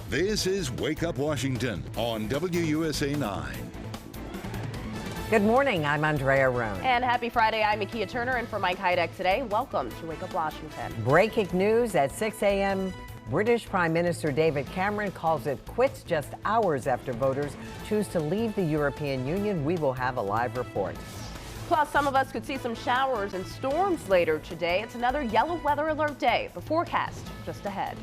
This is Wake Up Washington on WUSA 9. Good morning, I'm Andrea Roan. And happy Friday, I'm Makia Turner, and for Mike Heideck today, welcome to Wake Up Washington. Breaking news at 6 a.m. British Prime Minister David Cameron calls it quits just hours after voters choose to leave the European Union. We will have a live report. Plus, some of us could see some showers and storms later today. It's another yellow weather alert day. The forecast just ahead.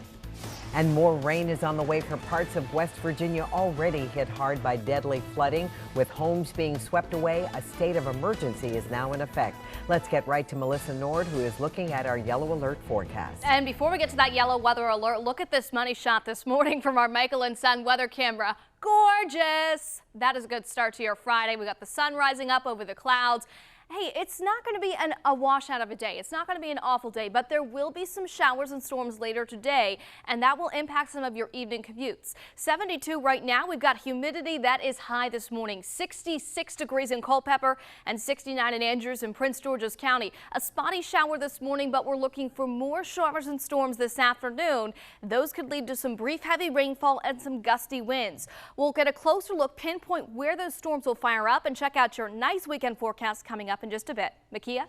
And more rain is on the way for parts of West Virginia already hit hard by deadly flooding. With homes being swept away, a state of emergency is now in effect. Let's get right to Melissa Nord, who is looking at our yellow alert forecast. And before we get to that yellow weather alert, look at this money shot this morning from our Michael and Son weather camera. Gorgeous! That is a good start to your Friday. We got the sun rising up over the clouds. Hey, it's not going to be a washout of a day. It's not going to be an awful day, but there will be some showers and storms later today, and that will impact some of your evening commutes. 72 right now. We've got humidity that is high this morning. 66 degrees in Culpeper and 69 in Andrews and Prince George's County. A spotty shower this morning, but we're looking for more showers and storms this afternoon. Those could lead to some brief heavy rainfall and some gusty winds. We'll get a closer look, pinpoint where those storms will fire up, and check out your nice weekend forecast coming up in just a bit. Makia?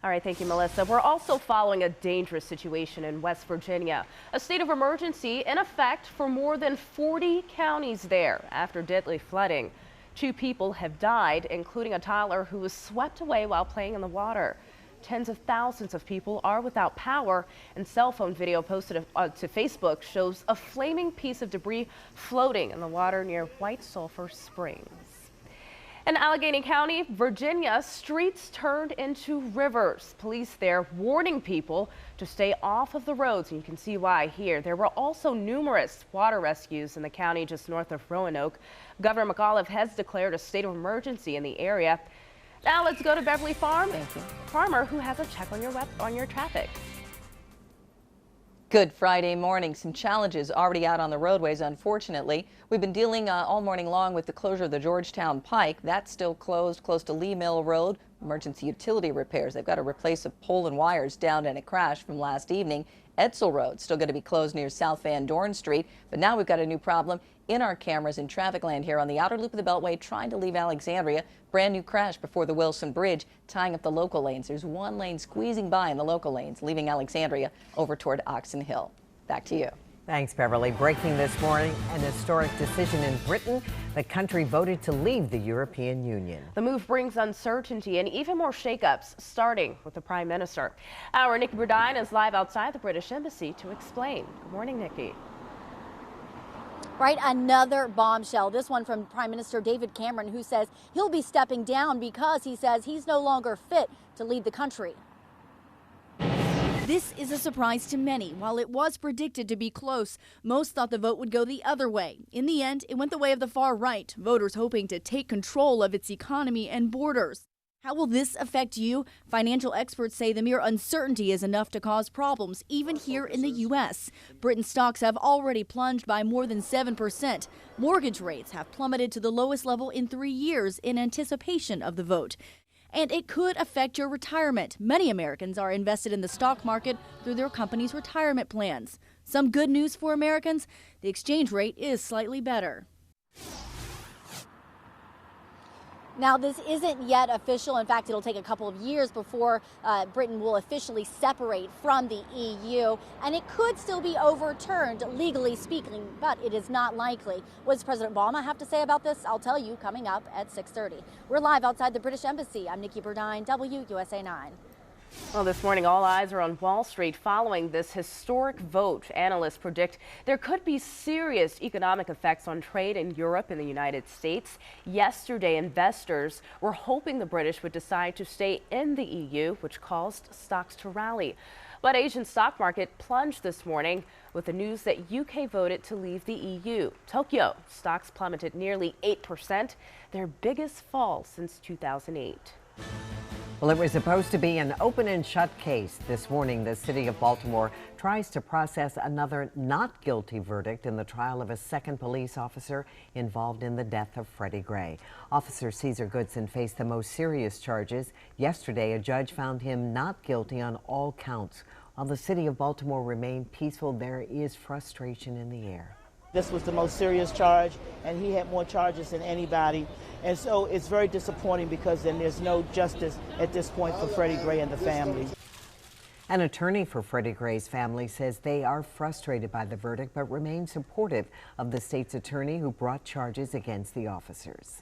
All right, thank you, Melissa. We're also following a dangerous situation in West Virginia. A state of emergency in effect for more than 40 counties there after deadly flooding. 2 people have died, including a toddler who was swept away while playing in the water. Tens of thousands of people are without power, and cell phone video posted to Facebook shows a flaming piece of debris floating in the water near White Sulphur Springs. In Allegheny County, Virginia, streets turned into rivers. Police there warning people to stay off of the roads, and you can see why here. There were also numerous water rescues in the county just north of Roanoke. Governor McAuliffe has declared a state of emergency in the area. Now let's go to Beverly Farm. Farmer who has a check on your traffic. Good Friday morning. Some challenges already out on the roadways, unfortunately. We've been dealing all morning long with the closure of the Georgetown Pike. That's still closed close to Lee Mill Road. Emergency utility repairs. They've got to replace a pole and wires down in a crash from last evening. Edsel Road still going to be closed near South Van Dorn Street. But now we've got a new problem in our cameras in traffic land here on the outer loop of the Beltway trying to leave Alexandria. Brand new crash before the Wilson Bridge, tying up the local lanes. There's one lane squeezing by in the local lanes, leaving Alexandria over toward Oxon Hill. Back to you. Thanks, Beverly. Breaking this morning, an historic decision in Britain. The country voted to leave the European Union. The move brings uncertainty and even more shakeups, starting with the Prime Minister. Our Nikki Burdine is live outside the British Embassy to explain. Good morning, Nikki. Right, another bombshell. This one from Prime Minister David Cameron, who says he'll be stepping down because he says he's no longer fit to lead the country. This is a surprise to many. While it was predicted to be close, most thought the vote would go the other way. In the end, it went the way of the far right, voters hoping to take control of its economy and borders. How will this affect you? Financial experts say the mere uncertainty is enough to cause problems, even here in the U.S. Britain's stocks have already plunged by more than 7%. Mortgage rates have plummeted to the lowest level in 3 years in anticipation of the vote. And it could affect your retirement. Many Americans are invested in the stock market through their company's retirement plans. Some good news for Americans, the exchange rate is slightly better. Now, this isn't yet official. In fact, it'll take a couple of years before Britain will officially separate from the EU, and it could still be overturned, legally speaking, but it is not likely. What does President Obama have to say about this? I'll tell you coming up at 6:30. We're live outside the British Embassy. I'm Nikki Burdine, WUSA 9. Well, this morning, all eyes are on Wall Street following this historic vote. Analysts predict there could be serious economic effects on trade in Europe and the United States. Yesterday, investors were hoping the British would decide to stay in the EU, which caused stocks to rally. But Asian stock market plunged this morning with the news that UK voted to leave the EU. Tokyo stocks plummeted nearly 8%, their biggest fall since 2008. Well, it was supposed to be an open and shut case. This morning, the city of Baltimore tries to process another not guilty verdict in the trial of a second police officer involved in the death of Freddie Gray. Officer Caesar Goodson faced the most serious charges. Yesterday, a judge found him not guilty on all counts. While the city of Baltimore remained peaceful, there is frustration in the air. This was the most serious charge, and he had more charges than anybody. And so it's very disappointing because then there's no justice at this point for Freddie Gray and the family. An attorney for Freddie Gray's family says they are frustrated by the verdict, but remain supportive of the state's attorney who brought charges against the officers.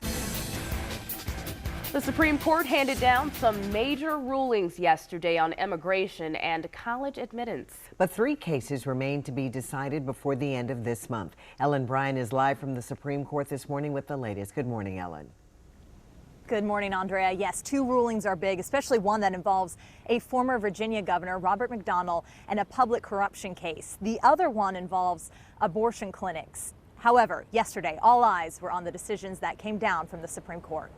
The Supreme Court handed down some major rulings yesterday on immigration and college admittance. But 3 cases remain to be decided before the end of this month. Ellen Bryan is live from the Supreme Court this morning with the latest. Good morning, Ellen. Good morning, Andrea. Yes, 2 rulings are big, especially one that involves a former Virginia governor, Robert McDonnell, and a public corruption case. The other one involves abortion clinics. However, yesterday, all eyes were on the decisions that came down from the Supreme Court.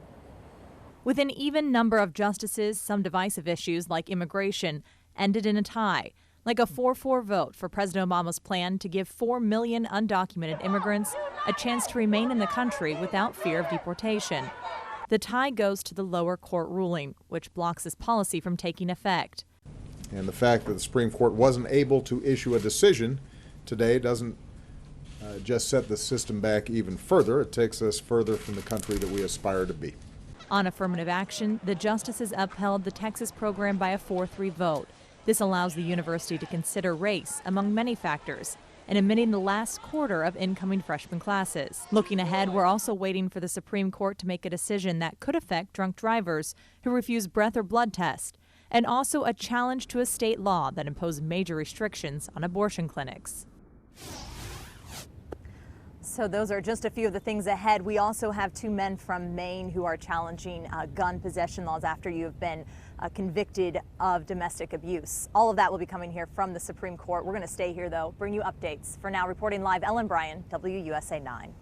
With an even number of justices, some divisive issues like immigration ended in a tie, like a 4-4 vote for President Obama's plan to give 4 million undocumented immigrants a chance to remain in the country without fear of deportation. The tie goes to the lower court ruling, which blocks this policy from taking effect. And the fact that the Supreme Court wasn't able to issue a decision today doesn't just set the system back even further. It takes us further from the country that we aspire to be. On affirmative action, the justices upheld the Texas program by a 4-3 vote. This allows the university to consider race among many factors and admitting the last quarter of incoming freshman classes. Looking ahead, we're also waiting for the Supreme Court to make a decision that could affect drunk drivers who refuse breath or blood tests, and also a challenge to a state law that imposed major restrictions on abortion clinics. So those are just a few of the things ahead. We also have 2 men from Maine who are challenging gun possession laws after you have been convicted of domestic abuse. All of that will be coming here from the Supreme Court. We're going to stay here, though, bring you updates. For now, reporting live, Ellen Bryan, WUSA 9.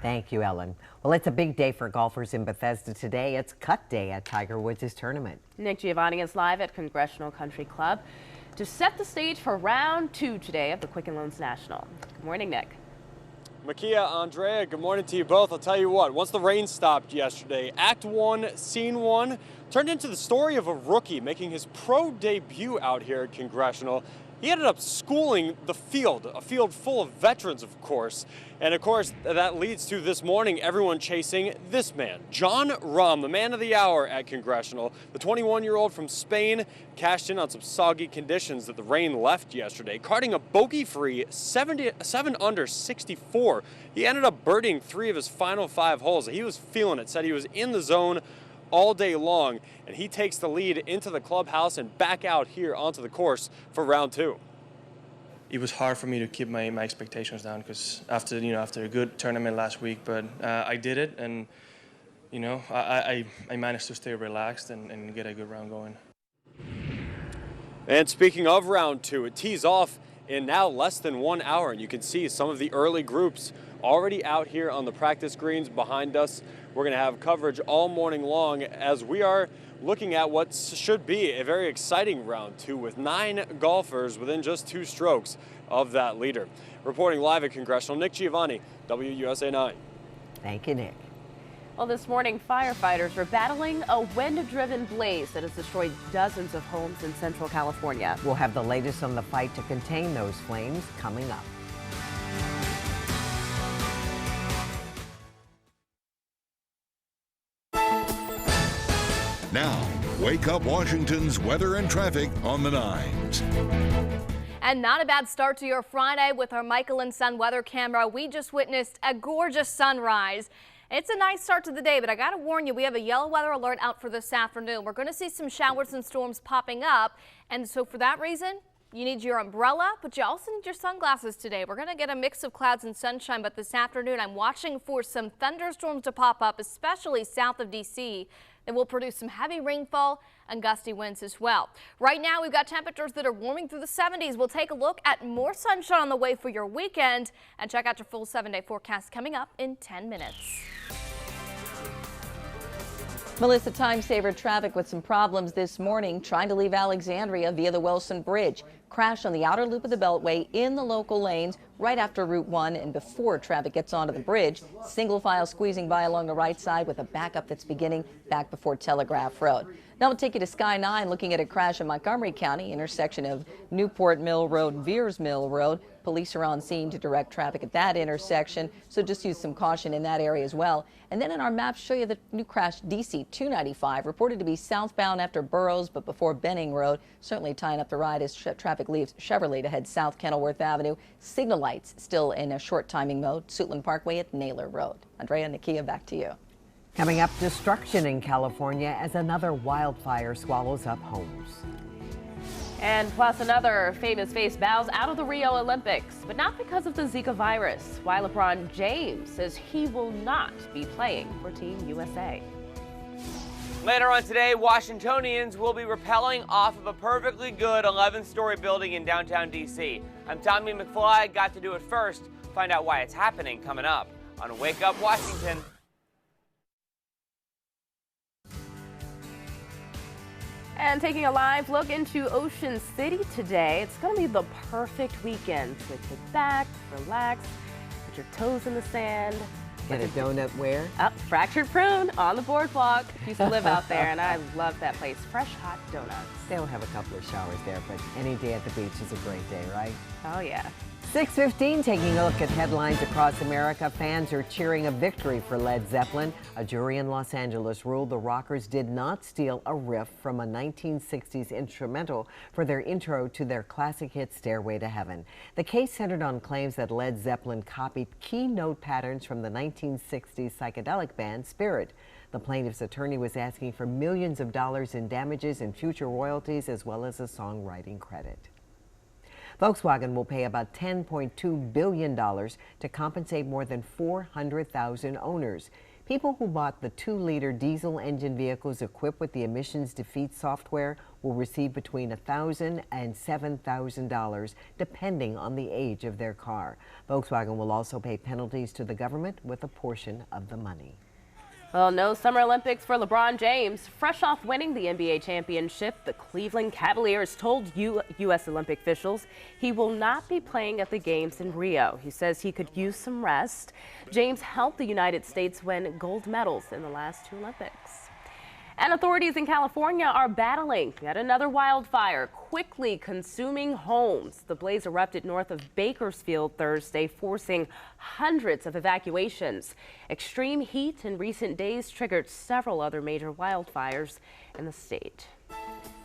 Thank you, Ellen. Well, it's a big day for golfers in Bethesda today. It's cut day at Tiger Woods' tournament. Nick Giovanni is live at Congressional Country Club to set the stage for round 2 today of the Quicken Loans National. Good morning, Nick. Makia, Andrea, good morning to you both. I'll tell you what, once the rain stopped yesterday, Act 1, Scene 1 turned into the story of a rookie making his pro debut out here at Congressional. He ended up schooling the field, a field full of veterans, of course. And of course, that leads to this morning, everyone chasing this man, Jon Rahm, the man of the hour at Congressional. The 21-year-old from Spain cashed in on some soggy conditions that the rain left yesterday, carding a bogey-free 7 under 64. He ended up birdieing 3 of his final 5 holes. He was feeling it, said he was in the zone all day long, and he takes the lead into the clubhouse and back out here onto the course for round 2. It was hard for me to keep my expectations down because after a good tournament last week, but I did it, and I managed to stay relaxed and get a good round going. And speaking of round 2, it tees off in now less than 1 hour, and you can see some of the early groups already out here on the practice greens behind us. We're going to have coverage all morning long as we are looking at what should be a very exciting round 2 with 9 golfers within just 2 strokes of that leader. Reporting live at Congressional, Nick Giovanni, WUSA 9. Thank you, Nick. Well, this morning, firefighters were battling a wind-driven blaze that has destroyed dozens of homes in Central California. We'll have the latest on the fight to contain those flames coming up. Now, Wake Up Washington's weather and traffic on the 9s. And not a bad start to your Friday with our Michael and Son weather camera. We just witnessed a gorgeous sunrise. It's a nice start to the day, but I got to warn you, we have a yellow weather alert out for this afternoon. We're going to see some showers and storms popping up. And so for that reason, you need your umbrella, but you also need your sunglasses today. We're going to get a mix of clouds and sunshine, but this afternoon I'm watching for some thunderstorms to pop up, especially south of D.C. that will produce some heavy rainfall and gusty winds as well. Right now we've got temperatures that are warming through the 70s. We'll take a look at more sunshine on the way for your weekend and check out your full 7-day forecast coming up in 10 minutes. Melissa, time saver traffic with some problems this morning trying to leave Alexandria via the Wilson Bridge. Crash on the outer loop of the Beltway in the local lanes right after Route 1 and before traffic gets onto the bridge. Single file squeezing by along the right side with a backup that's beginning back before Telegraph Road. Now we'll take you to Sky 9 looking at a crash in Montgomery County, intersection of Newport Mill Road, Veers Mill Road. Police are on scene to direct traffic at that intersection, so just use some caution in that area as well. And then in our maps, show you the new crash, DC 295, reported to be southbound after Burroughs, but before Benning Road. Certainly tying up the ride as traffic leaves Chevrolet to head south Kenilworth Avenue. Signal lights still in a short timing mode. Suitland Parkway at Naylor Road. Andrea, Nakia, back to you. Coming up, destruction in California as another wildfire swallows up homes. And plus, another famous face bows out of the Rio Olympics, but not because of the Zika virus. Why LeBron James says he will not be playing for Team USA. Later on today, Washingtonians will be rappelling off of a perfectly good 11-story building in downtown D.C. I'm Tommy McFly. Got to do it first. Find out why it's happening coming up on Wake Up Washington. And taking a live look into Ocean City today, it's going to be the perfect weekend to kick back, relax, put your toes in the sand. Get a donut where? Fractured Prune on the boardwalk. Used to live out there, and I love that place. Fresh, hot donuts. They'll have a couple of showers there, but any day at the beach is a great day, right? Oh, yeah. 6:15, taking a look at headlines across America. Fans are cheering a victory for Led Zeppelin. A jury in Los Angeles ruled the rockers did not steal a riff from a 1960s instrumental for their intro to their classic hit Stairway to Heaven. The case centered on claims that Led Zeppelin copied key note patterns from the 1960s psychedelic band Spirit. The plaintiff's attorney was asking for millions of dollars in damages and future royalties, as well as a songwriting credit. Volkswagen will pay about $10.2 billion to compensate more than 400,000 owners. People who bought the 2-liter diesel engine vehicles equipped with the emissions defeat software will receive between $1,000 and $7,000, depending on the age of their car. Volkswagen will also pay penalties to the government with a portion of the money. Well, no Summer Olympics for LeBron James. Fresh off winning the NBA championship, the Cleveland Cavaliers told U.S. Olympic officials he will not be playing at the games in Rio. He says he could use some rest. James helped the United States win gold medals in the last 2 Olympics. And authorities in California are battling yet another wildfire, quickly consuming homes. The blaze erupted north of Bakersfield Thursday, forcing hundreds of evacuations. Extreme heat in recent days triggered several other major wildfires in the state.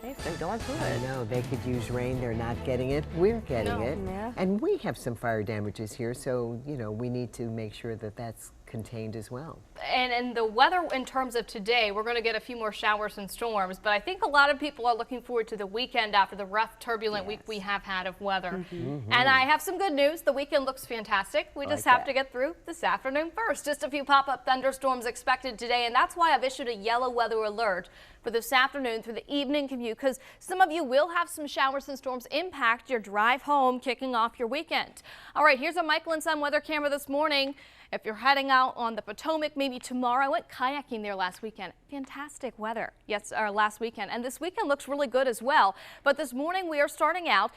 They've been going through it. I know, they could use rain. They're not getting it. We're getting it. Yeah. And we have some fire damages here, so, you know, we need to make sure that that's contained as well. And the weather in terms of today, we're going to get a few more showers and storms, but I think a lot of people are looking forward to the weekend after the rough, turbulent week we have had of weather. And I have some good news. The weekend looks fantastic. We just have to get through this afternoon first. Just a few pop-up thunderstorms expected today, and that's why I've issued a yellow weather alert for this afternoon through the evening commute, because some of you will have some showers and storms impact your drive home, kicking off your weekend. All right, here's a Michael and Son weather camera this morning. If you're heading out on the Potomac, maybe tomorrow, I went kayaking there last weekend. Fantastic weather. Yes, last weekend. And this weekend looks really good as well. But this morning we are starting out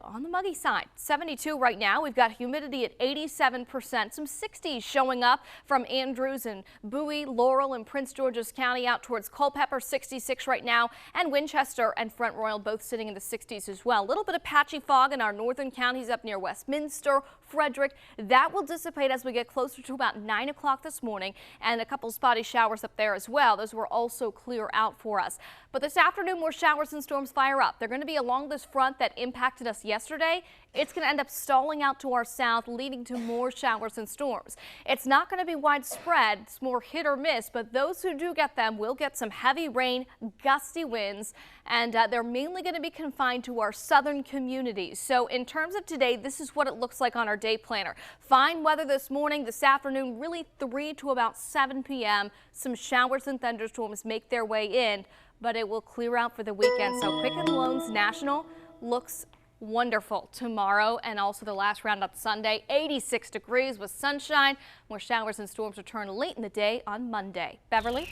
on the muggy side. 72 right now. We've got humidity at 87%. Some 60s showing up from Andrews and Bowie, Laurel and Prince George's County out towards Culpeper, 66 right now. And Winchester and Front Royal both sitting in the 60s as well. A little bit of patchy fog in our northern counties up near Westminster, Frederick. That will dissipate as we get closer to about 9 o'clock this morning, and a couple spotty showers up there as well. Those were also clear out for us. But this afternoon, more showers and storms fire up. They're going to be along this front that impacted us yesterday. It's going to end up stalling out to our south, leading to more showers and storms. It's not going to be widespread. It's more hit or miss, but those who do get them will get some heavy rain, gusty winds, and they're mainly going to be confined to our southern communities. So in terms of today, this is what it looks like on our day planner. Fine weather this morning, this afternoon, really 3 to about 7 p.m. Some showers and thunderstorms make their way in, but it will clear out for the weekend. So Quicken Loans National looks wonderful tomorrow and also the last round up Sunday. 86 degrees with sunshine. More showers and storms return late in the day on Monday. Beverly?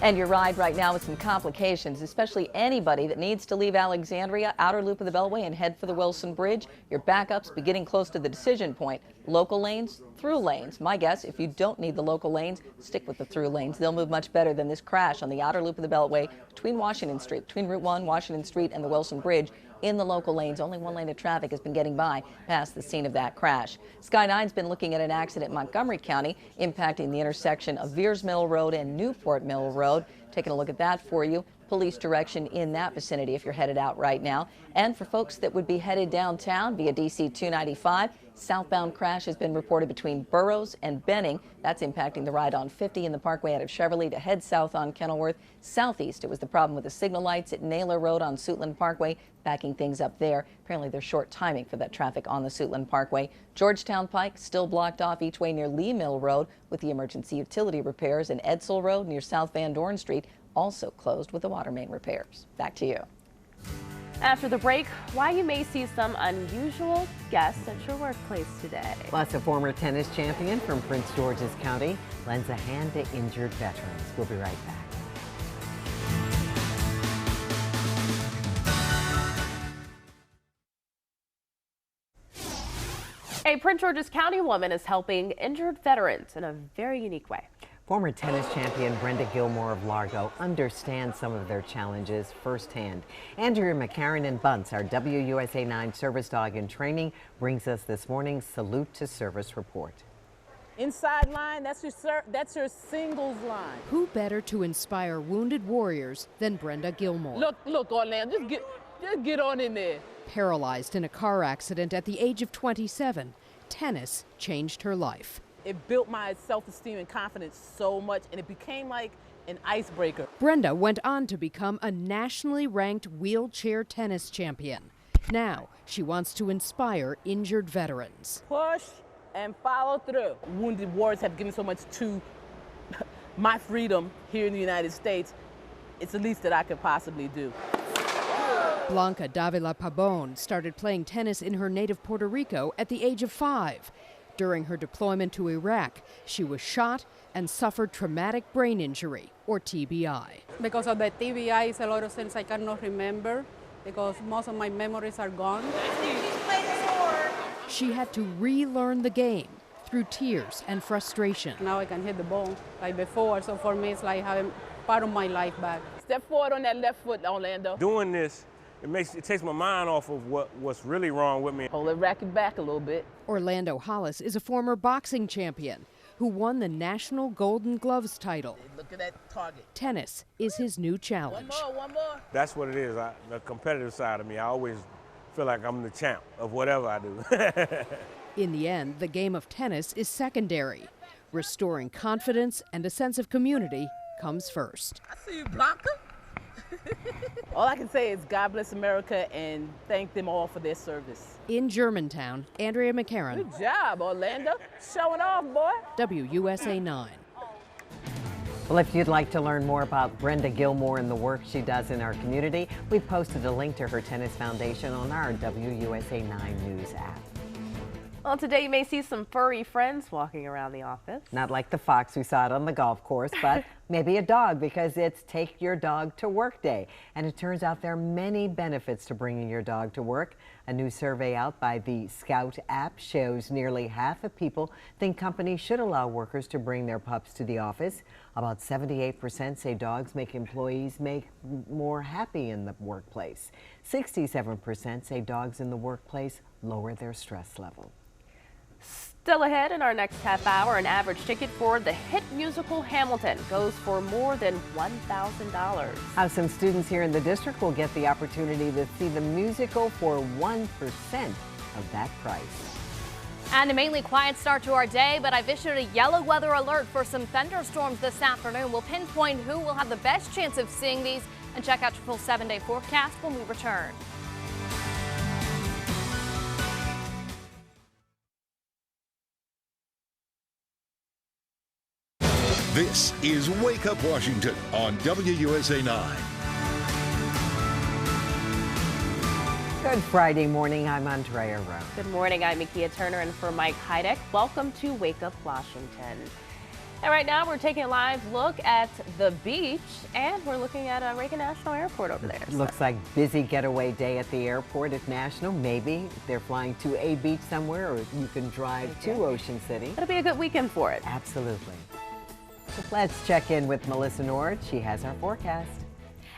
And your ride right now with some complications, especially anybody that needs to leave Alexandria, outer loop of the Beltway, and head for the Wilson Bridge. Your backups be getting close to the decision point. Local lanes, through lanes. My guess, if you don't need the local lanes, stick with the through lanes. They'll move much better than this crash on the outer loop of the Beltway between Washington Street, between Route 1, Washington Street, and the Wilson Bridge in the local lanes. Only one lane of traffic has been getting by past the scene of that crash. Sky 9's been looking at an accident in Montgomery County impacting the intersection of Veers Mill Road and Newport Mill Road. Taking a look at that for you. Police direction in that vicinity if you're headed out right now. And for folks that would be headed downtown via DC 295, southbound crash has been reported between Burroughs and Benning. That's impacting the ride on 50 in the Parkway out of Cheverly to head south on Kenilworth. Southeast, it was the problem with the signal lights at Naylor Road on Suitland Parkway, backing things up there. Apparently there's short timing for that traffic on the Suitland Parkway. Georgetown Pike still blocked off each way near Lee Mill Road with the emergency utility repairs, and Edsel Road near South Van Dorn Street also closed with the water main repairs. Back to you. After the break, why you may see some unusual guests at your workplace today. Plus, a former tennis champion from Prince George's County lends a hand to injured veterans. We'll be right back. A Prince George's County woman is helping injured veterans in a very unique way. Former tennis champion Brenda Gilmore of Largo understands some of their challenges firsthand. Andrea McCarran in Bunce, our WUSA 9 service dog in training, brings us this morning's Salute to Service report. Inside line, that's your singles line. Who better to inspire wounded warriors than Brenda Gilmore? Look, Orlando, just get on in there. Paralyzed in a car accident at the age of 27, tennis changed her life. It built my self-esteem and confidence so much, and it became like an icebreaker. Brenda went on to become a nationally ranked wheelchair tennis champion. Now, she wants to inspire injured veterans. Push and follow through. Wounded warriors have given so much to my freedom here in the United States. It's the least that I could possibly do. Blanca Davila Pabon started playing tennis in her native Puerto Rico at the age of 5. During her deployment to Iraq, she was shot and suffered traumatic brain injury, or TBI. Because of the TBI, it's a lot of things I cannot remember because most of my memories are gone. She had to relearn the game through tears and frustration. Now I can hit the ball like before, so for me it's like having part of my life back. Step forward on that left foot, Orlando. Doing this, it takes my mind off of what's really wrong with me. Hold it racket back a little bit. Orlando Hollis is a former boxing champion who won the National Golden Gloves title. Look at that target. Tennis is his new challenge. One more. That's what it is, the competitive side of me. I always feel like I'm the champ of whatever I do. In the end, the game of tennis is secondary. Restoring confidence and a sense of community comes first. I see you, Blanca. All I can say is God bless America and thank them all for their service. In Germantown, Andrea McCarran. Good job, Orlando. Showing off, boy. WUSA 9. Well, if you'd like to learn more about Brenda Gilmore and the work she does in our community, we've posted a link to her tennis foundation on our WUSA 9 News app. Well, today you may see some furry friends walking around the office. Not like the fox we saw on the golf course, but maybe a dog, because it's Take Your Dog to Work Day. And it turns out there are many benefits to bringing your dog to work. A new survey out by the Scout app shows nearly half of people think companies should allow workers to bring their pups to the office. About 78% say dogs make employees more happy in the workplace. 67% say dogs in the workplace lower their stress level. Still ahead in our next half hour, an average ticket for the hit musical Hamilton goes for more than $1,000. How some students here in the district will get the opportunity to see the musical for 1% of that price. And a mainly quiet start to our day, but I've issued a yellow weather alert for some thunderstorms this afternoon. We'll pinpoint who will have the best chance of seeing these and check out your full 7-day forecast when we return. This is Wake Up Washington on WUSA 9. Good Friday morning. I'm Andrea Rowe. Good morning. I'm Makia Turner, and for Mike Heideck, welcome to Wake Up Washington. And right now we're taking a live look at the beach, and we're looking at Reagan National Airport over there. Looks like busy getaway day at the airport at National. Maybe they're flying to a beach somewhere, or you can drive to Ocean City. It'll be a good weekend for it. Absolutely. Let's check in with Melissa Nord. She has our forecast.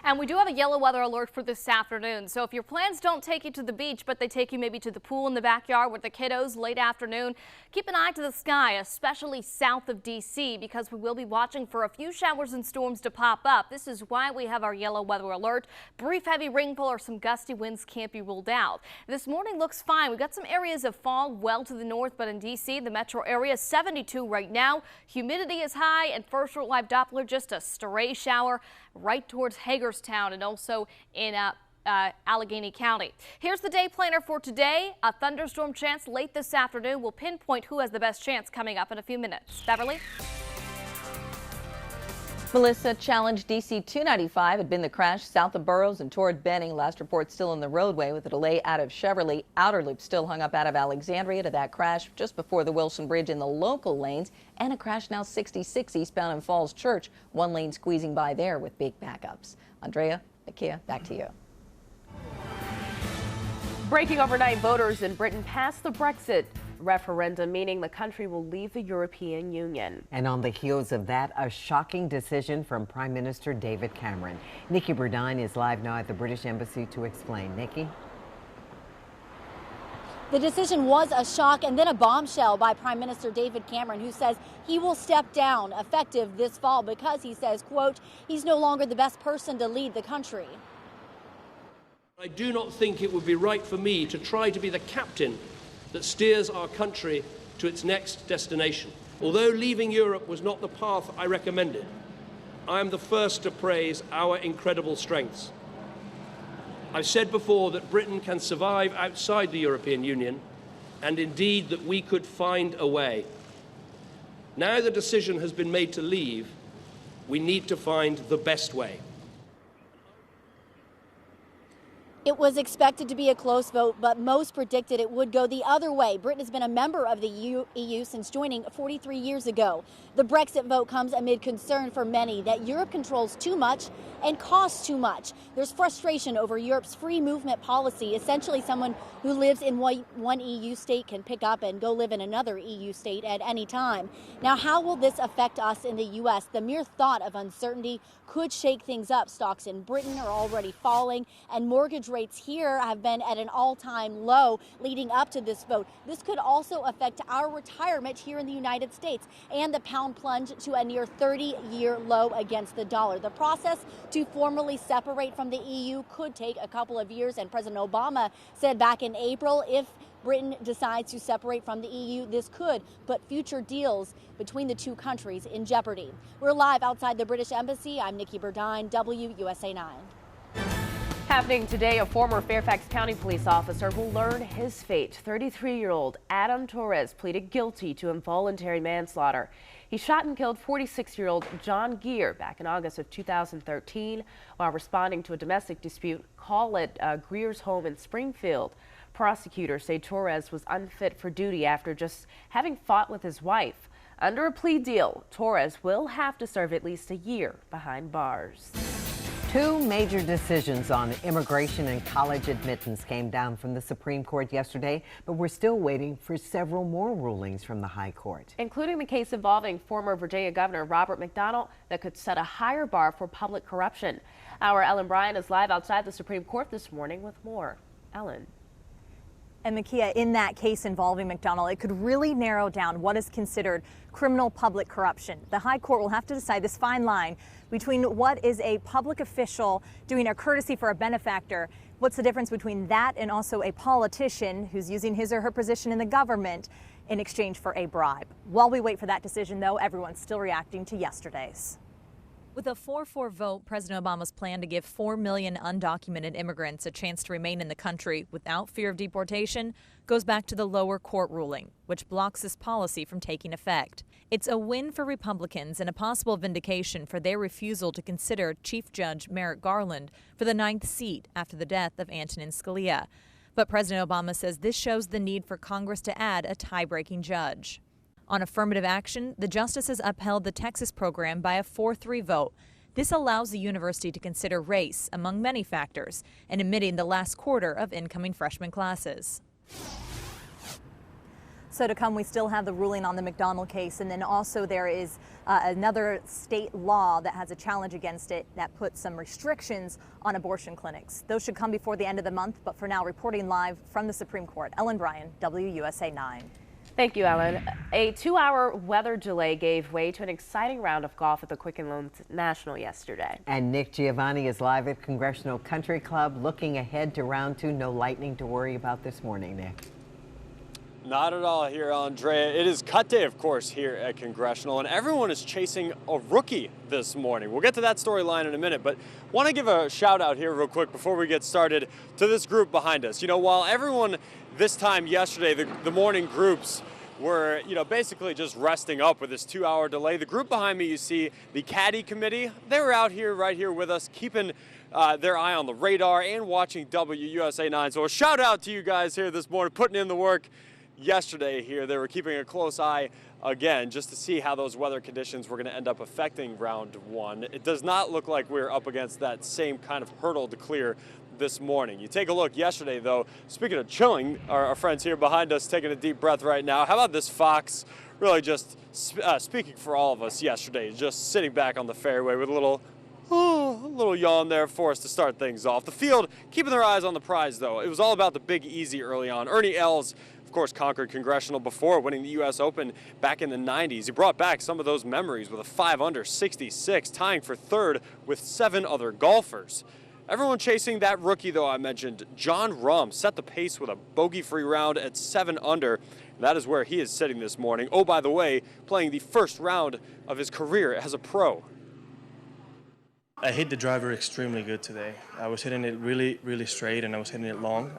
And we do have a yellow weather alert for this afternoon. So if your plans don't take you to the beach, but they take you maybe to the pool in the backyard with the kiddos late afternoon, keep an eye to the sky, especially south of D.C., because we will be watching for a few showers and storms to pop up. This is why we have our yellow weather alert. Brief heavy rainfall or some gusty winds can't be ruled out. This morning looks fine. We've got some areas of fog well to the north, but in D.C., the metro area is 72 right now. Humidity is high, and first live Doppler just a stray shower right towards Hagerstown and also in Allegheny County. Here's the day planner for today. A thunderstorm chance late this afternoon. We'll pinpoint who has the best chance coming up in a few minutes. Beverly? Melissa, challenged DC 295 had been the crash south of Burroughs and toward Benning. Last report still in the roadway with a delay out of Cheverly. Outer loop still hung up out of Alexandria to that crash just before the Wilson Bridge in the local lanes. And a crash now 66 eastbound in Falls Church. One lane squeezing by there with big backups. Andrea, Nakia, back to you. Breaking overnight, voters in Britain passed the Brexit referendum, meaning the country will leave the European Union. And on the heels of that, a shocking decision from Prime Minister David Cameron. Nikki Burdine is live now at the British Embassy to explain. Nikki? The decision was a shock and then a bombshell by Prime Minister David Cameron, who says he will step down effective this fall because he says, quote, he's no longer the best person to lead the country. I do not think it would be right for me to try to be the captain that steers our country to its next destination. Although leaving Europe was not the path I recommended, I am the first to praise our incredible strengths. I've said before that Britain can survive outside the European Union, and indeed that we could find a way. Now the decision has been made to leave, we need to find the best way. It was expected to be a close vote, but most predicted it would go the other way. Britain has been a member of the EU since joining 43 years ago. The Brexit vote comes amid concern for many that Europe controls too much and costs too much. There's frustration over Europe's free movement policy. Essentially, someone who lives in one EU state can pick up and go live in another EU state at any time. Now, how will this affect us in the U.S.? The mere thought of uncertainty could shake things up. Stocks in Britain are already falling, and mortgage rates here have been at an all-time low leading up to this vote. This could also affect our retirement here in the United States, and the pound plunge to a near 30-year low against the dollar. The process to formally separate from the EU could take a couple of years, and President Obama said back in April, if Britain decides to separate from the EU, this could put future deals between the two countries in jeopardy. We're live outside the British Embassy. I'm Nikki Burdine, WUSA 9. Happening today, a former Fairfax County police officer will learn his fate. 33-year-old Adam Torres pleaded guilty to involuntary manslaughter. He shot and killed 46-year-old John Gear back in August of 2013 while responding to a domestic dispute call at Greer's home in Springfield. Prosecutors say Torres was unfit for duty after just having fought with his wife. Under a plea deal, Torres will have to serve at least a year behind bars. Two major decisions on immigration and college admittance came down from the Supreme Court yesterday, but we're still waiting for several more rulings from the High Court, including the case involving former Virginia Governor Robert McDonnell that could set a higher bar for public corruption. Our Ellen Bryan is live outside the Supreme Court this morning with more. Ellen. And Makia, in that case involving McDonnell, it could really narrow down what is considered criminal public corruption. The High Court will have to decide this fine line between what is a public official doing a courtesy for a benefactor. What's the difference between that and also a politician who's using his or her position in the government in exchange for a bribe? While we wait for that decision, though, everyone's still reacting to yesterday's. With a 4-4 vote, President Obama's plan to give 4 million undocumented immigrants a chance to remain in the country without fear of deportation goes back to the lower court ruling, which blocks this policy from taking effect. It's a win for Republicans and a possible vindication for their refusal to consider Chief Judge Merrick Garland for the 9th seat after the death of Antonin Scalia. But President Obama says this shows the need for Congress to add a tie-breaking judge. On affirmative action, the justices upheld the Texas program by a 4-3 vote. This allows the university to consider race among many factors and admitting the last quarter of incoming freshman classes. So to come, we still have the ruling on the McDonnell case, and then also there is another state law that has a challenge against it that puts some restrictions on abortion clinics. Those should come before the end of the month, but for now, reporting live from the Supreme Court, Ellen Bryan, WUSA 9. Thank you, Ellen. A 2-hour weather delay gave way to an exciting round of golf at the Quicken Loans National yesterday. And Nick Giovanni is live at Congressional Country Club, looking ahead to round 2. No lightning to worry about this morning, Nick. Not at all here, Andrea. It is cut day, of course, here at Congressional, and everyone is chasing a rookie this morning. We'll get to that storyline in a minute, but want to give a shout out here real quick before we get started to this group behind us. You know, while everyone this time yesterday, the morning groups were, basically just resting up with this 2-hour delay, the group behind me, you see, the Caddy Committee, they were out here, right here with us, keeping their eye on the radar and watching WUSA 9. So a shout out to you guys here this morning, putting in the work. Yesterday here, they were keeping a close eye again just to see how those weather conditions were going to end up affecting round 1. It does not look like we're up against that same kind of hurdle to clear this morning. You take a look yesterday, though. Speaking of chilling, our friends here behind us taking a deep breath right now. How about this fox really just speaking for all of us yesterday, just sitting back on the fairway with a little yawn there for us to start things off. The field keeping their eyes on the prize, though. It was all about the big easy early on. Ernie Els, of course, conquered Congressional before winning the U.S. Open back in the 90s. He brought back some of those memories with a 5-under 66, tying for third with 7 other golfers. Everyone chasing that rookie, though, I mentioned, John Rahm set the pace with a bogey-free round at 7 under. That is where he is sitting this morning. Oh, by the way, playing the first round of his career as a pro. I hit the driver extremely good today. I was hitting it really, really straight, and I was hitting it long.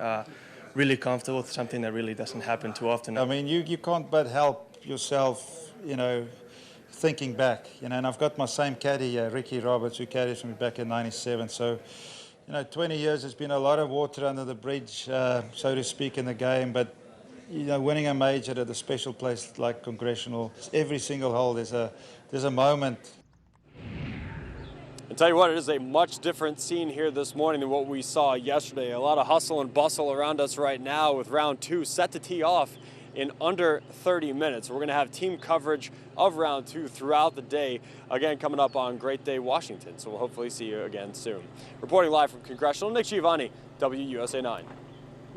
Really comfortable, something that really doesn't happen too often. I mean, you can't but help yourself, thinking back, and I've got my same caddy, Ricky Roberts, who caddied me back in '97. So, 20 years has been a lot of water under the bridge, so to speak, in the game. But, winning a major at a special place like Congressional, every single hole there's a moment. I'll tell you what, it is a much different scene here this morning than what we saw yesterday. A lot of hustle and bustle around us right now with round 2 set to tee off in under 30 minutes. We're going to have team coverage of round 2 throughout the day, again coming up on Great Day Washington. So we'll hopefully see you again soon. Reporting live from Congressional, Nick Giovanni, WUSA 9.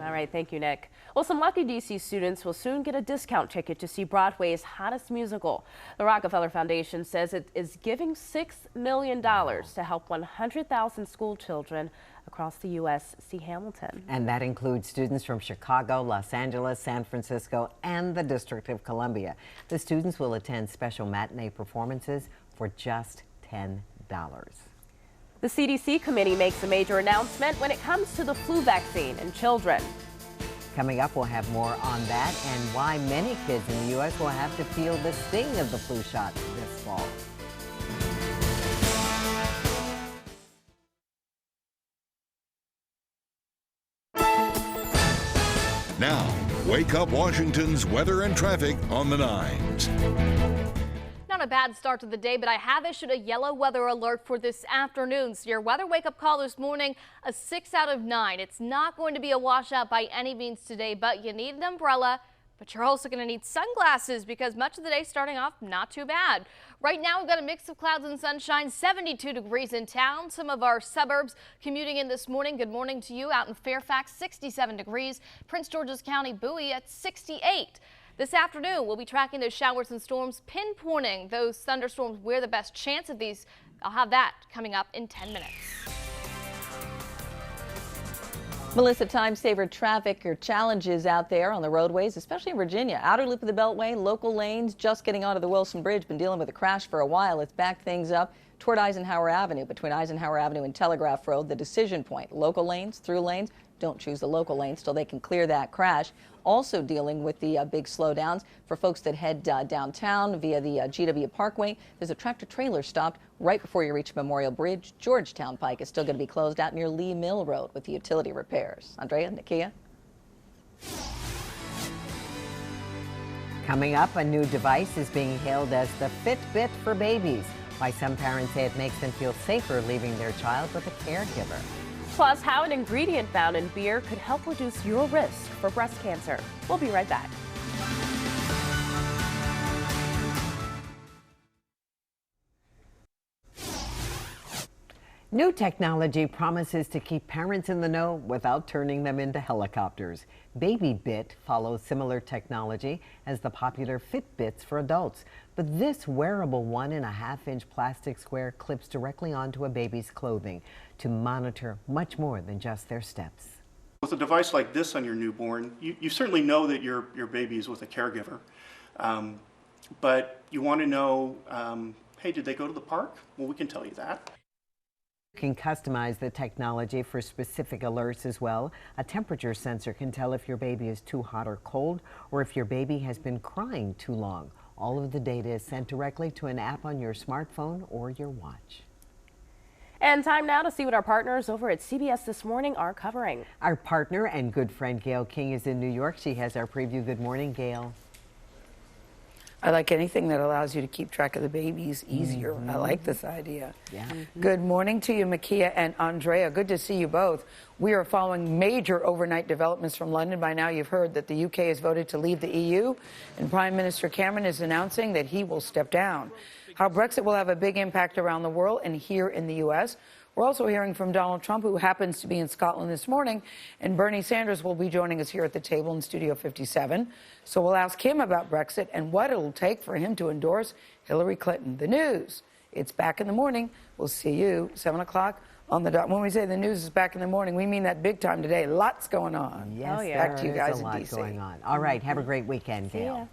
All right, thank you, Nick. Well, some lucky D.C. students will soon get a discount ticket to see Broadway's hottest musical. The Rockefeller Foundation says it is giving $6 million to help 100,000 school children across the U.S. see Hamilton. And that includes students from Chicago, Los Angeles, San Francisco, and the District of Columbia. The students will attend special matinee performances for just $10. The CDC committee makes a major announcement when it comes to the flu vaccine in children. Coming up, we'll have more on that and why many kids in the U.S. will have to feel the sting of the flu shot this fall. Now, Wake Up Washington's weather and traffic on the 9s. Not a bad start to the day, but I have issued a yellow weather alert for this afternoon. So your weather wake-up call this morning, a 6 out of 9. It's not going to be a washout by any means today, but you need an umbrella. But you're also going to need sunglasses because much of the day starting off not too bad. Right now we've got a mix of clouds and sunshine, 72 degrees in town. Some of our suburbs commuting in this morning. Good morning to you out in Fairfax, 67 degrees. Prince George's County, Bowie at 68. This afternoon, we'll be tracking those showers and storms, pinpointing those thunderstorms where the best chance of these. I'll have that coming up in 10 minutes. Melissa, time-saver traffic or challenges out there on the roadways, especially in Virginia. Outer loop of the Beltway, local lanes, just getting onto the Wilson Bridge. Been dealing with a crash for a while. It's backed things up toward Eisenhower Avenue, between Eisenhower Avenue and Telegraph Road, the decision point. Local lanes, through lanes. Don't choose the local lanes till they can clear that crash. Also dealing with the big slowdowns for folks that head downtown via the GW Parkway. There's a tractor-trailer stopped right before you reach Memorial Bridge. Georgetown Pike is still going to be closed out near Lee Mill Road with the utility repairs. Andrea, Nakia. Coming up, a new device is being hailed as the Fitbit for babies. Why some parents say it makes them feel safer leaving their child with a caregiver. Plus, how an ingredient found in beer could help reduce your risk for breast cancer. We'll be right back. New technology promises to keep parents in the know without turning them into helicopters. BabyBit follows similar technology as the popular Fitbits for adults. But this wearable 1.5-inch plastic square clips directly onto a baby's clothing to monitor much more than just their steps. With a device like this on your newborn, you certainly know that your baby is with a caregiver. But you want to know, hey, did they go to the park? Well, we can tell you that. You can customize the technology for specific alerts as well. A temperature sensor can tell if your baby is too hot or cold, or if your baby has been crying too long. All of the data is sent directly to an app on your smartphone or your watch. And time now to see what our partners over at CBS This Morning are covering. Our partner and good friend Gail King is in New York. She has our preview. Good morning, Gail. I like anything that allows you to keep track of the babies easier. I like this idea. Yeah. Good morning to you, Makia and Andrea. Good to see you both. We are following major overnight developments from London. By now, you've heard that the UK has voted to leave the EU, and Prime Minister Cameron is announcing that he will step down. How Brexit will have a big impact around the world and here in the U.S. We're also hearing from Donald Trump, who happens to be in Scotland this morning, and Bernie Sanders will be joining us here at the table in Studio 57. So we'll ask him about Brexit and what it'll take for him to endorse Hillary Clinton. The news, it's back in the morning. We'll see you 7 o'clock on the dot. When we say the news is back in the morning, we mean that big time today. Lots going on. Yes, back to you guys a in lot D.C. going on. All right, have a great weekend, Gail.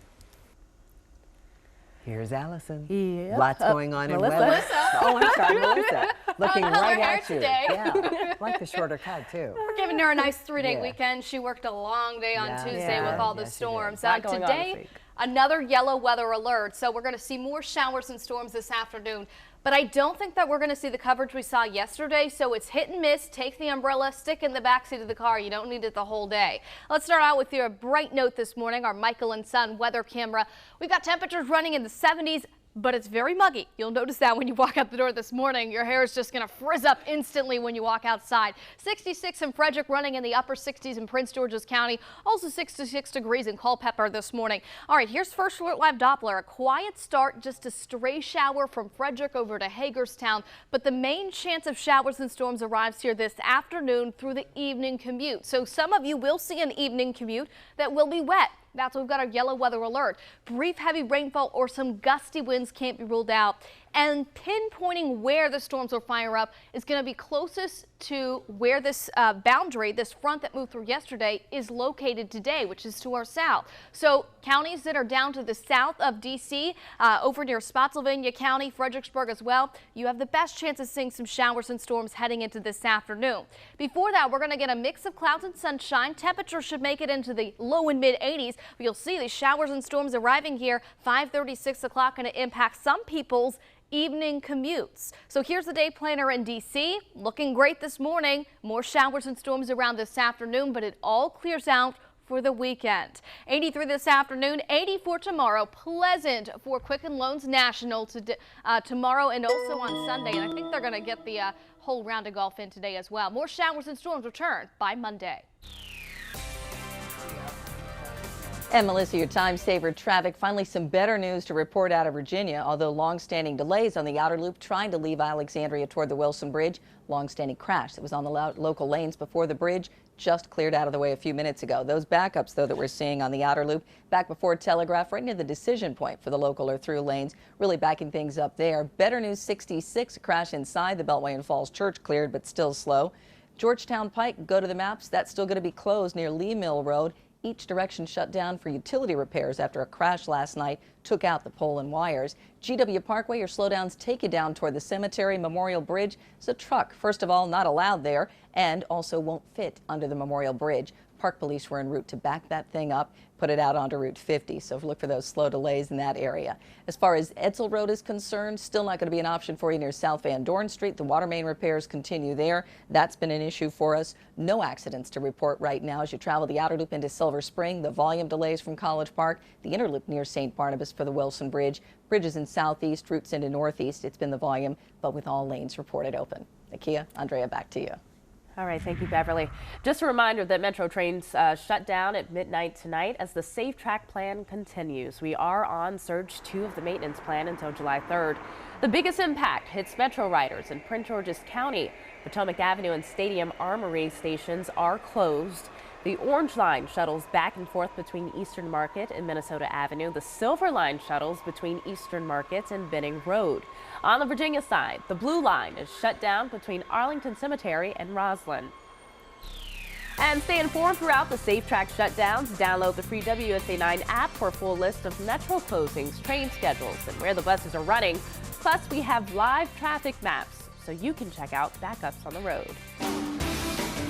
Here's Allison. Yep. Lots going on in weather. Melissa. Oh, I'm sorry, Melissa. Looking I love right her hair at you. today. Yeah, like the shorter cut too. We're giving her a nice 3-day Yeah. weekend. She worked a long day on Tuesday with all the storms. Lot going on this Today, week. another yellow weather alert. So we're going to see more showers and storms this afternoon. But I don't think that we're going to see the coverage we saw yesterday. So it's hit and miss. Take the umbrella, stick in the backseat of the car. You don't need it the whole day. Let's start out with your bright note this morning, our Michael and Son weather camera. We've got temperatures running in the 70s. But it's very muggy. You'll notice that when you walk out the door this morning. Your hair is just going to frizz up instantly when you walk outside. 66 in Frederick, running in the upper 60s in Prince George's County. Also 66 degrees in Culpeper this morning. All right, here's First Alert Live Doppler. A quiet start, just a stray shower from Frederick over to Hagerstown. But the main chance of showers and storms arrives here this afternoon through the evening commute. So some of you will see an evening commute that will be wet. That's why we've got our yellow weather alert. Brief heavy rainfall or some gusty winds can't be ruled out. And pinpointing where the storms will fire up is going to be closest to where this boundary, this front that moved through yesterday, is located today, which is to our south. So counties that are down to the south of D.C., over near Spotsylvania County, Fredericksburg as well, you have the best chance of seeing some showers and storms heading into this afternoon. Before that, we're going to get a mix of clouds and sunshine. Temperatures should make it into the low and mid 80s. But you'll see these showers and storms arriving here 5:30, 6 o'clock, going to impact some people's evening commutes. So here's the day planner in D.C. Looking great this morning. More showers and storms around this afternoon, but it all clears out for the weekend. 83 this afternoon, 84 tomorrow. Pleasant for Quicken Loans National tomorrow and also on Sunday. And I think they're going to get the whole round of golf in today as well. More showers and storms return by Monday. And Melissa, your time saver traffic. Finally, some better news to report out of Virginia. Although long-standing delays on the outer loop trying to leave Alexandria toward the Wilson Bridge. Long-standing crash that was on the local lanes before the bridge just cleared out of the way a few minutes ago. Those backups, though, that we're seeing on the outer loop back before Telegraph, right near the decision point for the local or through lanes, really backing things up there. Better news, 66, a crash inside the Beltway and Falls Church cleared, but still slow. Georgetown Pike, go to the maps. That's still going to be closed near Lee Mill Road. Each direction shut down for utility repairs after a crash last night took out the pole and wires. GW Parkway, your slowdowns take you down toward the cemetery. Memorial Bridge is a truck, first of all, not allowed there and also won't fit under the Memorial Bridge. Park Police were en route to back that thing up, put it out onto Route 50, so look for those slow delays in that area. As far as Edsel Road is concerned, still not going to be an option for you near South Van Dorn Street. The water main repairs continue there. That's been an issue for us. No accidents to report right now as you travel the outer loop into Silver Spring. The volume delays from College Park, the inner loop near St. Barnabas for the Wilson Bridge. Bridges in southeast, routes into northeast. It's been the volume, but with all lanes reported open. Nakia, Andrea, back to you. All right, thank you, Beverly. Just a reminder that Metro trains shut down at midnight tonight as the Safe Track plan continues. We are on Surge 2 of the maintenance plan until July 3rd. The biggest impact hits Metro riders in Prince George's County. Potomac Avenue and Stadium Armory stations are closed. The Orange Line shuttles back and forth between Eastern Market and Minnesota Avenue. The Silver Line shuttles between Eastern Market and Benning Road. On the Virginia side, the Blue Line is shut down between Arlington Cemetery and Roslyn. And stay informed throughout the Safe Track shutdowns. Download the free WSA 9 app for a full list of Metro closings, train schedules, and where the buses are running. Plus, we have live traffic maps so you can check out backups on the road.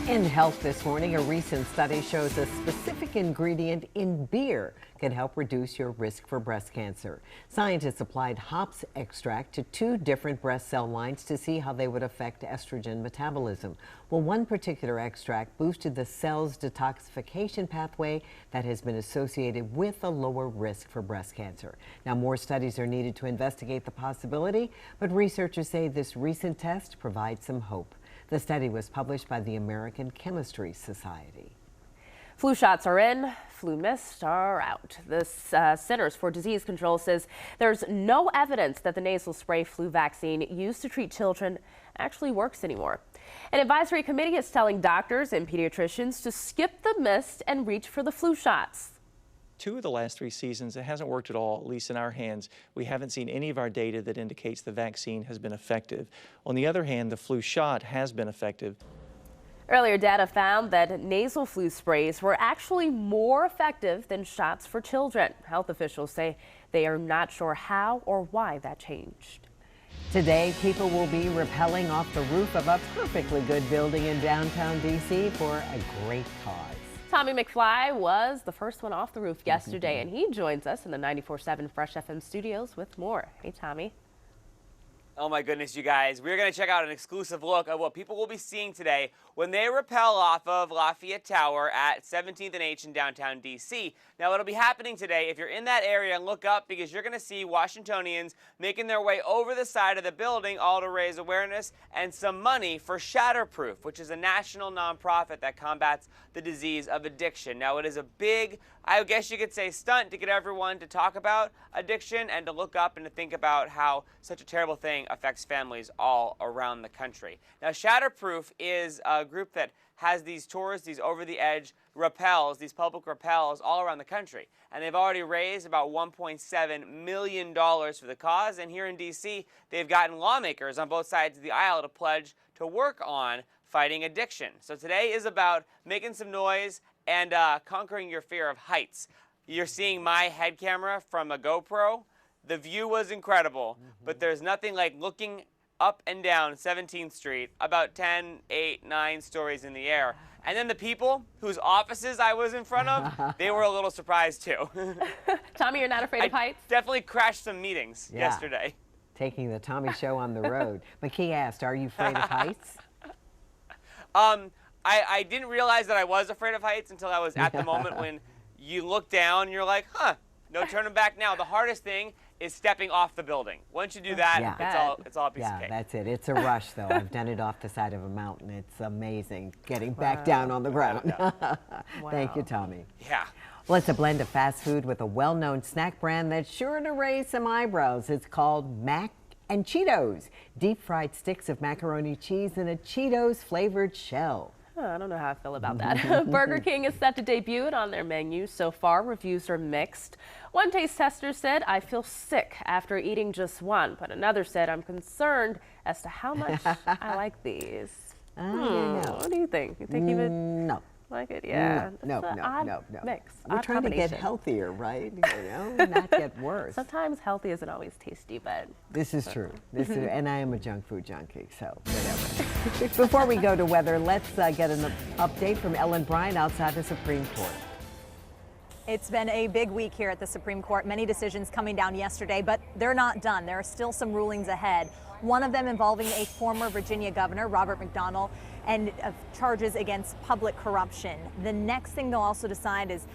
In health this morning, a recent study shows a specific ingredient in beer can help reduce your risk for breast cancer. Scientists applied hops extract to 2 different breast cell lines to see how they would affect estrogen metabolism. Well, one particular extract boosted the cell's detoxification pathway that has been associated with a lower risk for breast cancer. Now, more studies are needed to investigate the possibility, but researchers say this recent test provides some hope. The study was published by the American Chemistry Society. Flu shots are in, flu mists are out. The Centers for Disease Control says there's no evidence that the nasal spray flu vaccine used to treat children actually works anymore. An advisory committee is telling doctors and pediatricians to skip the mist and reach for the flu shots. 2 of the last 3 seasons, it hasn't worked at all, at least in our hands. We haven't seen any of our data that indicates the vaccine has been effective. On the other hand, the flu shot has been effective. Earlier data found that nasal flu sprays were actually more effective than shots for children. Health officials say they are not sure how or why that changed. Today, people will be rappelling off the roof of a perfectly good building in downtown D.C. for a great cause. Tommy McFly was the first one off the roof yesterday, and he joins us in the 94.7 Fresh FM studios with more. Hey, Tommy. Oh my goodness, you guys. We're going to check out an exclusive look of what people will be seeing today when they rappel off of Lafayette Tower at 17th and H in downtown D.C. Now, it'll be happening today if you're in that area, and look up because you're going to see Washingtonians making their way over the side of the building, all to raise awareness and some money for Shatterproof, which is a national nonprofit that combats the disease of addiction. Now, it is a big, I guess you could say, stunt to get everyone to talk about addiction and to look up and to think about how such a terrible thing affects families all around the country. Now, Shatterproof is a group that has these tours, these over-the-edge rappels, these public rappels all around the country. And they've already raised about $1.7 million for the cause. And here in D.C., they've gotten lawmakers on both sides of the aisle to pledge to work on fighting addiction. So today is about making some noise and conquering your fear of heights. You're seeing my head camera from a GoPro. The view was incredible, but there's nothing like looking up and down 17th Street, about 10, 8, 9 stories in the air. And then the people whose offices I was in front of, they were a little surprised too. Tommy, you're not afraid of heights? Definitely crashed some meetings yesterday. Taking the Tommy Show on the road. McKee asked, are you afraid of heights? I didn't realize that I was afraid of heights until I was at the moment when you look down and you're like, huh, no turning back now. The hardest thing is stepping off the building. Once you do that, it's all a piece of cake. That's it. It's a rush, though. I've done it off the side of a mountain. It's amazing getting back down on the ground. Thank you, Tommy. Yeah. Well, it's a blend of fast food with a well-known snack brand that's sure to raise some eyebrows. It's called Mac and Cheetos. Deep-fried sticks of macaroni cheese in a Cheetos-flavored shell. I don't know how I feel about that. Burger King is set to debut it on their menu. So far, reviews are mixed. One taste tester said, I feel sick after eating just one, but another said, I'm concerned as to how much I like these. What do you think? You think you would like it? Yeah. No. Mix. We're trying to get healthier, right? You know, not get worse. Sometimes healthy isn't always tasty, but... This is true. And I am a junk food junkie, so whatever. Before we go to weather, let's get an update from Ellen Bryant outside the Supreme Court. It's been a big week here at the Supreme Court. Many decisions coming down yesterday, but they're not done. There are still some rulings ahead. One of them involving a former Virginia governor, Robert McDonnell, and charges against public corruption. The next thing they'll also decide is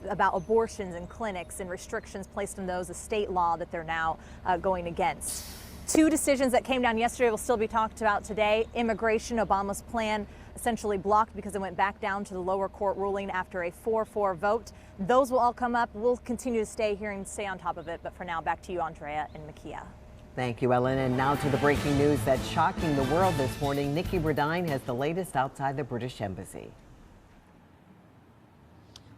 about abortions and clinics and restrictions placed on those, a state law that they're now going against. Two decisions that came down yesterday will still be talked about today. Immigration, Obama's plan essentially blocked because it went back down to the lower court ruling after a 4-4 vote. Those will all come up. We'll continue to stay here and stay on top of it. But for now, back to you, Andrea and Makia. Thank you, Ellen. And now to the breaking news that's shocking the world this morning. Nikki Bradine has the latest outside the British Embassy.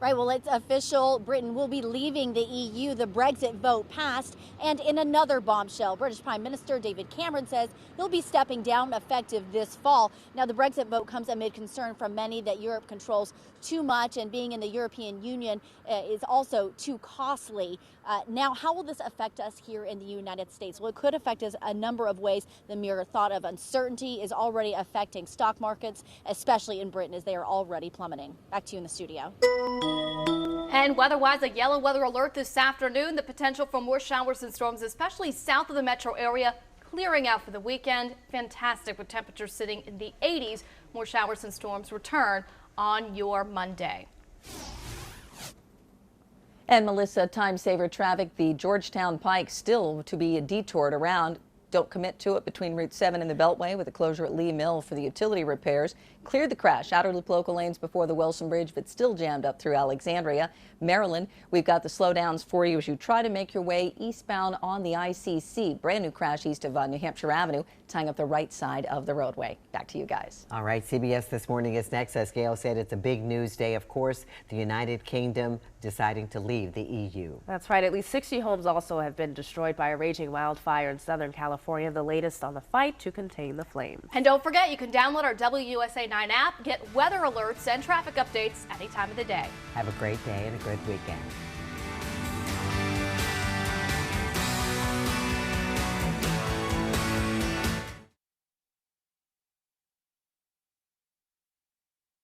Right, well, it's official. Britain will be leaving the EU. The Brexit vote passed. And in another bombshell, British Prime Minister David Cameron says he'll be stepping down effective this fall. Now, the Brexit vote comes amid concern from many that Europe controls too much and being in the European Union is also too costly. Now, how will this affect us here in the United States? Well, it could affect us a number of ways. The mere thought of uncertainty is already affecting stock markets, especially in Britain, as they are already plummeting. Back to you in the studio. And weather-wise, a yellow weather alert this afternoon. The potential for more showers and storms, especially south of the metro area, clearing out for the weekend. Fantastic with temperatures sitting in the 80s. More showers and storms return on your Monday. And Melissa, time saver traffic, the Georgetown Pike still to be detoured around. Don't commit to it between Route 7 and the Beltway with a closure at Lee Mill for the utility repairs. Cleared the crash, outer loop local lanes before the Wilson Bridge, but still jammed up through Alexandria. Maryland, we've got the slowdowns for you as you try to make your way eastbound on the ICC. Brand new crash east of New Hampshire Avenue, tying up the right side of the roadway. Back to you guys. All right, CBS This Morning is next. As Gail said, it's a big news day, of course. The United Kingdom deciding to leave the EU. That's right. At least 60 homes also have been destroyed by a raging wildfire in Southern California, the latest on the fight to contain the flames. And don't forget, you can download our WUSA 9 app, get weather alerts and traffic updates any time of the day. Have a great day and a good weekend.